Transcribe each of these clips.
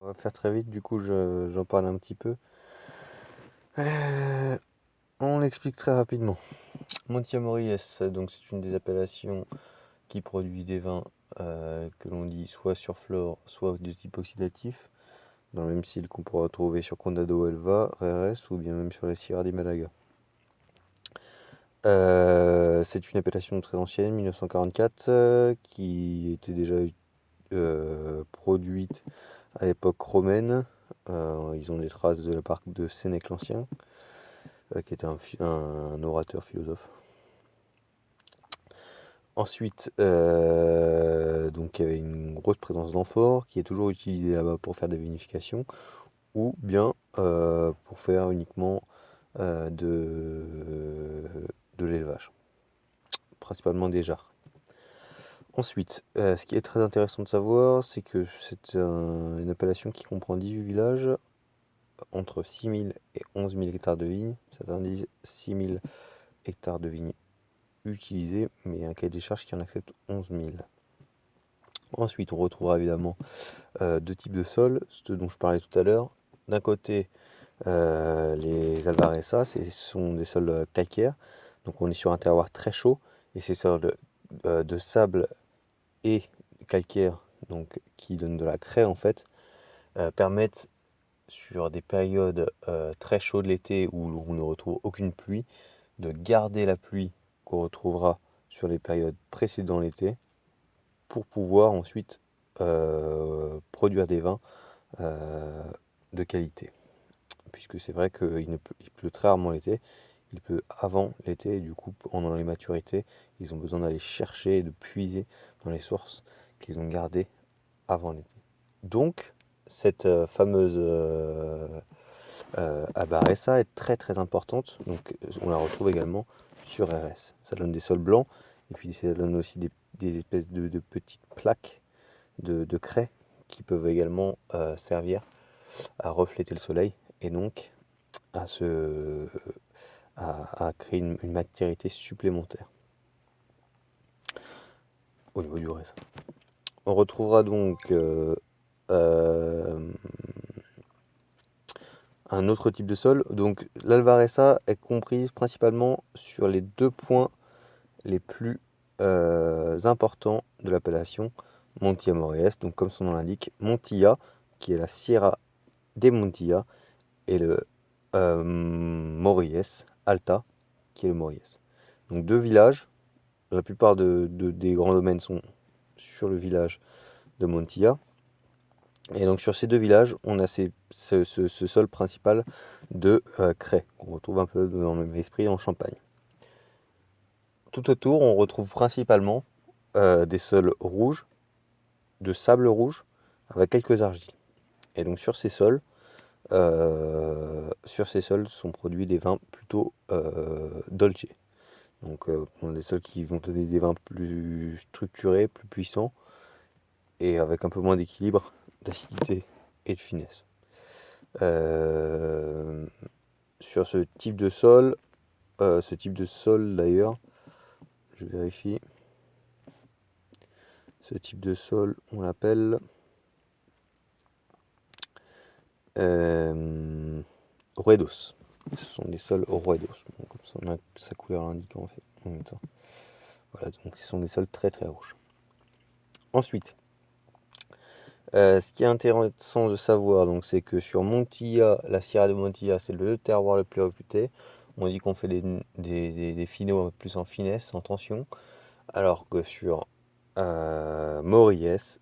On va faire très vite, du coup j'en parle un petit peu. On l'explique très rapidement. Montiamori S, donc c'est une des appellations qui produit des vins que l'on dit soit sur flore, soit de type oxydatif, dans le même style qu'on pourra retrouver sur Condado Elva, RRS ou bien même sur la Sierra de Malaga. C'est une appellation très ancienne, 1944, qui était déjà produite à l'époque romaine. Ils ont des traces de la part de Sénèque l'Ancien, qui était un orateur philosophe. Ensuite, donc il y avait une grosse présence d'amphore qui est toujours utilisée là-bas pour faire des vinifications ou bien pour faire uniquement de l'élevage, principalement des jarres. Ensuite, ce qui est très intéressant de savoir, c'est que c'est une appellation qui comprend 18 villages entre 6000 et 11 000 hectares de vignes. Certains disent 6000 hectares de vignes utilisés, mais il y a un cahier des charges qui en accepte 11 000. Ensuite, on retrouvera évidemment deux types de sols, ceux dont je parlais tout à l'heure. D'un côté, les Alvarezas, ce sont des sols calcaires, donc on est sur un terroir très chaud, et ces sols de sable et calcaire, donc qui donnent de la craie en fait, permettent sur des périodes très chaudes l'été où on ne retrouve aucune pluie, de garder la pluie qu'on retrouvera sur les périodes précédant l'été pour pouvoir ensuite produire des vins de qualité. Puisque c'est vrai qu'il pleut très rarement l'été, il pleut avant l'été et du coup pendant les maturités, ils ont besoin d'aller chercher et de puiser dans les sources qu'ils ont gardées avant l'été. Donc cette fameuse Abaressa est très très importante, donc on la retrouve également sur RS. Ça donne des sols blancs et puis ça donne aussi des espèces de petites plaques de craie qui peuvent également servir à refléter le soleil et donc à, à créer une matérité supplémentaire au niveau du raisin. On retrouvera donc un autre type de sol. Donc l'Alvaressa est comprise principalement sur les deux points les plus importants de l'appellation Montilla Moriès. Donc comme son nom l'indique, Montilla, qui est la Sierra de Montilla, et le Moriès, Alta, qui est le Moriès. Donc deux villages. La plupart des grands domaines sont sur le village de Montilla. Et donc sur ces deux villages, on a ce sol principal de craie, qu'on retrouve un peu dans le même esprit en Champagne. Tout autour, on retrouve principalement des sols rouges, de sable rouge, avec quelques argiles. Et donc sur ces sols sont produits des vins plutôt dolce. Donc des sols qui vont donner des vins plus structurés, plus puissants, et avec un peu moins d'équilibre, d'acidité et de finesse. Sur ce type de sol d'ailleurs, je vérifie, ce type de sol on l'appelle ruedos. Ce sont des sols ruedos, donc, comme ça, on a sa couleur l'indique en fait en même temps. Voilà, donc ce sont des sols très très rouges. Ensuite, ce qui est intéressant de savoir, donc, c'est que sur Montilla, la Sierra de Montilla, c'est le terroir le plus réputé. On dit qu'on fait des finos un peu plus en finesse, en tension, alors que sur Moriès,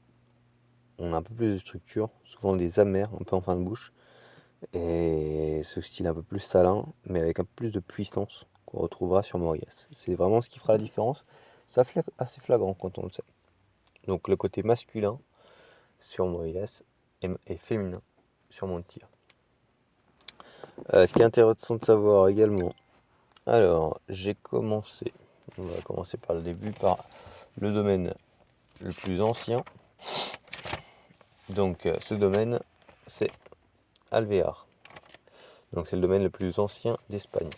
on a un peu plus de structure, souvent des amers, un peu en fin de bouche, et ce style un peu plus salin, mais avec un peu plus de puissance qu'on retrouvera sur Moriès. C'est vraiment ce qui fera la différence. Ça fait assez flagrant quand on le sait. Donc le côté masculin sur Moriès et féminin sur Montilla. Ce qui est intéressant de savoir également, alors on va commencer par le début, par le domaine le plus ancien. Donc ce domaine, c'est Alvear. Donc c'est le domaine le plus ancien d'Espagne.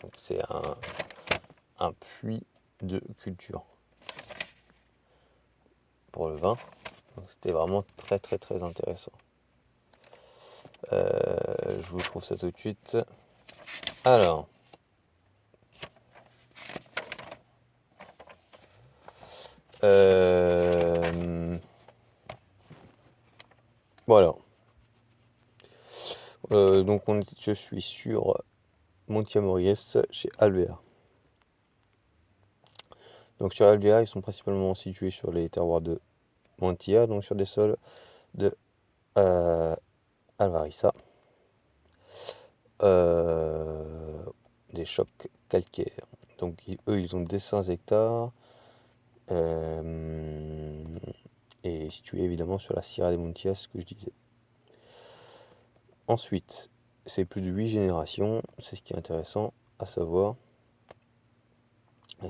Donc c'est un puits de culture pour le vin. Donc c'était vraiment très très très intéressant. Je vous trouve ça tout de suite. Alors. Voilà. Donc je suis sur Montia Moriès chez Alvéar. Donc sur Alvéar, ils sont principalement situés sur les terroirs de Montia, donc sur des sols de Alvarissa, des chocs calcaires. Donc eux, ils ont des 5 hectares et situés évidemment sur la Sierra de Montia, ce que je disais. Ensuite, c'est plus de 8 générations, c'est ce qui est intéressant à savoir.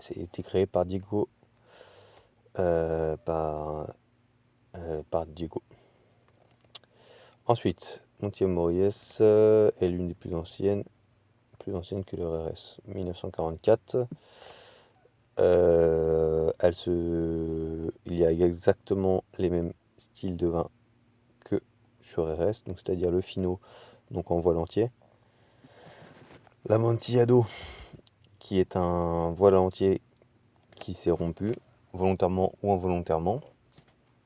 C'est été créé par Diego. Par Diego. Ensuite, Montia Moriès est l'une des plus anciennes que le RS, 1944. Il y a exactement les mêmes styles de vin que sur RS, donc c'est-à-dire le Fino, donc en voile entier. L'Amontillado, qui est un voile entier qui s'est rompu, volontairement ou involontairement,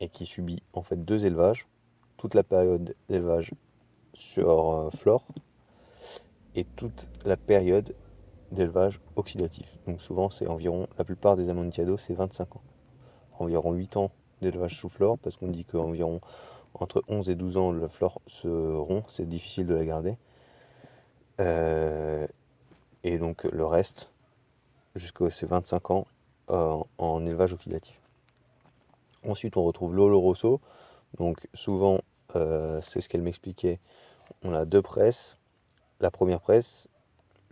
et qui subit en fait 2 élevages, toute la période d'élevage sur flore et toute la période d'élevage oxydatif. Donc souvent c'est environ, la plupart des Amontillado c'est 25 ans. Environ 8 ans d'élevage sous flore, parce qu'on dit qu'environ entre 11 et 12 ans la flore se rompt, c'est difficile de la garder. Et donc le reste, jusqu'à ces 25 ans en élevage oxydatif. Ensuite on retrouve l'Oloroso, donc souvent c'est ce qu'elle m'expliquait, on a 2 presses. La première presse,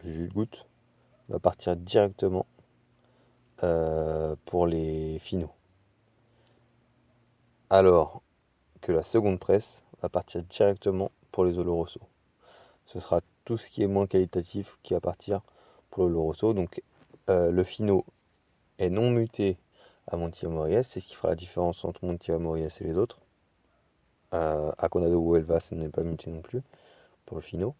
le jus de goutte, va partir directement pour les finaux. Alors que la seconde presse va partir directement pour les Oloroso. Ce sera tout ce qui est moins qualitatif qui va partir pour l'Oloroso. Donc le Fino est non muté à Montia Moriès, c'est ce qui fera la différence entre Montia Moriès et les autres. Aconado ou Elvas n'est pas muté non plus pour le Fino.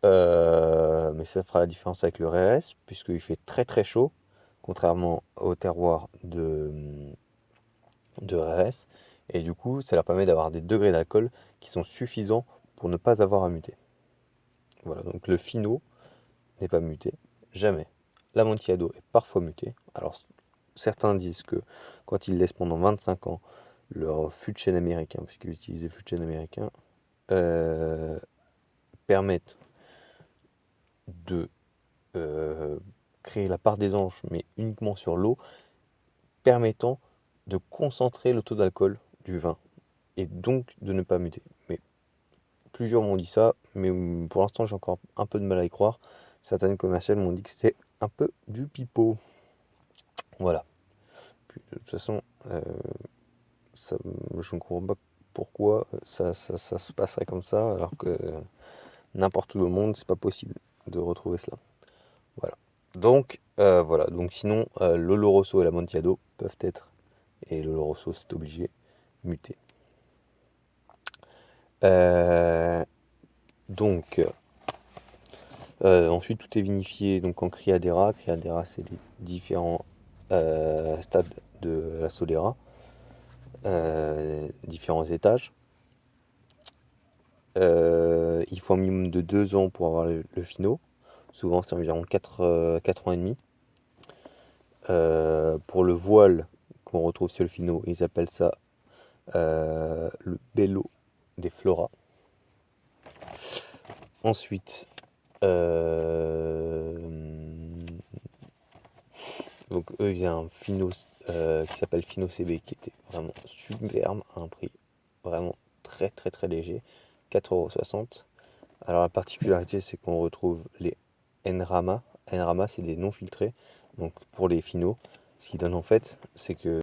Mais ça fera la différence avec le RS, puisqu'il fait très très chaud, contrairement au terroir de RS, et du coup ça leur permet d'avoir des degrés d'alcool qui sont suffisants pour ne pas avoir à muter. Voilà, donc le Fino n'est pas muté, jamais. L'Amontillado est parfois muté. Alors certains disent que quand ils laissent pendant 25 ans leur fût de chêne américain, puisqu'ils utilisent des fûts de chêne américains, permettent de créer la part des anges, mais uniquement sur l'eau, permettant de concentrer le taux d'alcool du vin, et donc de ne pas muter. Mais plusieurs m'ont dit ça, mais pour l'instant j'ai encore un peu de mal à y croire. Certaines commerciales m'ont dit que c'était un peu du pipeau. Voilà. Puis, de toute façon, je ne comprends pas pourquoi ça se passerait comme ça, alors que n'importe où dans le monde, c'est pas possible de retrouver cela. Voilà. Donc, voilà. Donc, sinon, l'Oloroso et l'Amontillado peuvent être, et l'Oloroso c'est obligé, mutés. Donc, ensuite, tout est vinifié donc en Criadera. Criadera, c'est les différents stades de la Solera, différents étages. Il faut un minimum de 2 ans pour avoir le Fino. Souvent, c'est environ 4 ans et demi. Pour le voile qu'on retrouve sur le Fino, ils appellent ça le Bello des Flora. Ensuite, donc eux ils faisaient un Fino qui s'appelle Fino CB, qui était vraiment superbe à un prix vraiment très très très léger, 4,60 €. Alors la particularité c'est qu'on retrouve les Nrama. Nrama c'est des non filtrés, donc pour les Finos, ce qui donne en fait c'est que